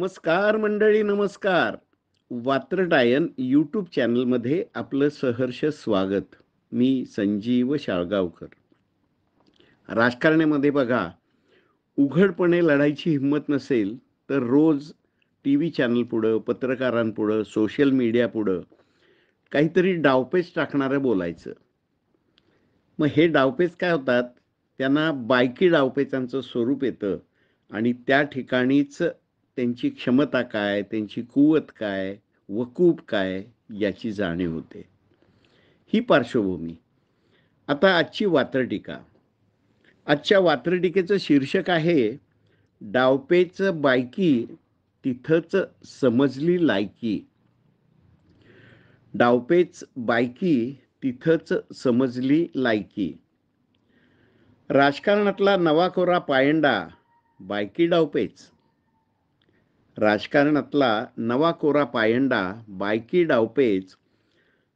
नमस्कार मंडळी, नमस्कार. वात्रटायन यूट्यूब चॅनलमध्ये आपलं सहर्ष स्वागत. मी संजीव शाळगावकर. राजकारणामध्ये बघा, उघडपणे लढायची हिंमत नसेल तर रोज टी व्ही चॅनल पुढं, पत्रकारांपुढं, सोशल मीडिया पुढं काहीतरी डावपेच टाकणारं बोलायचं. मग हे डावपेच काय होतात, त्यांना बायकी डावपेचांचं स्वरूप येतं आणि त्या ठिकाणीच त्यांची क्षमता काय, त्यांची कुवत काय, वकूब काय याची जाणीव होते. ही पार्श्वभूमी. आता आजची वात्रटिका. आजच्या वात्रटिकेचं शीर्षक आहे, डावपेच बायकी तिथंच समजली लायकी. डावपेच बायकी तिथंच समजली लायकी. राजकारणातला नवा कोरा पायंडा बायकी डावपेच. राजकारणातला नवा कोरा पायंडा बायकी डावपेच.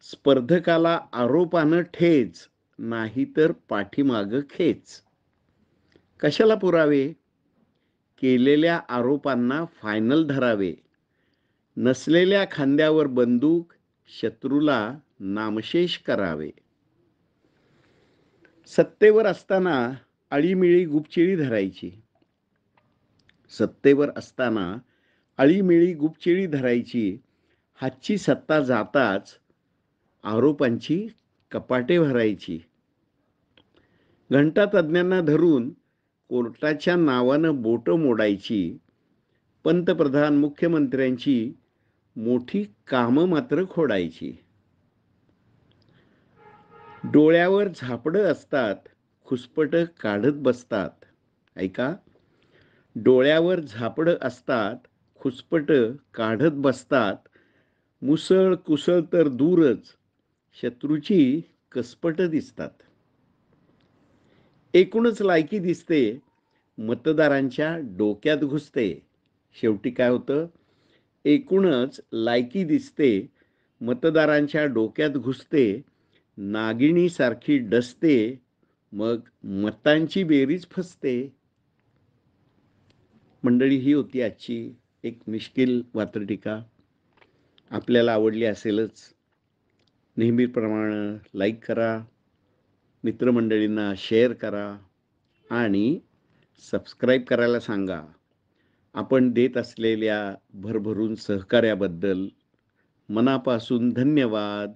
स्पर्धकाला आरोपानं ठेच, नाहीतर पाठीमागं खेच. कशाला पुरावे? केलेल्या आरोपांना फायनल धरावे. नसलेल्या खांद्यावर बंदूक, शत्रूला नामशेष करावे. सत्तेवर असताना अळीमिळी गुपचिळी धरायची. सत्तेवर असताना अळीमिळी गुपचिळी धरायची. हातची सत्ता जाताच आरोपांची कपाटे भरायची. घंटातज्ञांना धरून कोर्टाच्या नावानं बोटं मोडायची. पंतप्रधान मुख्यमंत्र्यांची मोठी कामं मात्र खोडायची. डोळ्यावर झापडं असतात, खुसपटं काढत बसतात. ऐका, डोळ्यावर झापडं असतात, खुसपटं काढत बसतात. मुसळ कुसळ तर दूरच, शत्रूची कसपटं दिसतात. एकूणच लायकी दिसते, मतदारांच्या डोक्यात घुसते. शेवटी काय होतं? एकूणच लायकी दिसते, मतदारांच्या डोक्यात घुसते, नागिणीसारखी डसते, मग मतांची बेरीज फसते. मंडळी, ही होती आजची एक मिश्किल वात्रटिका. आपल्याला आवडली असेलच. नेहमीप्रमाणे लाईक करा, मित्रमंडळींना शेअर करा आणि सबस्क्राईब करायला सांगा. आपण देत असलेल्या भरभरून सहकार्याबद्दल मनापासून धन्यवाद.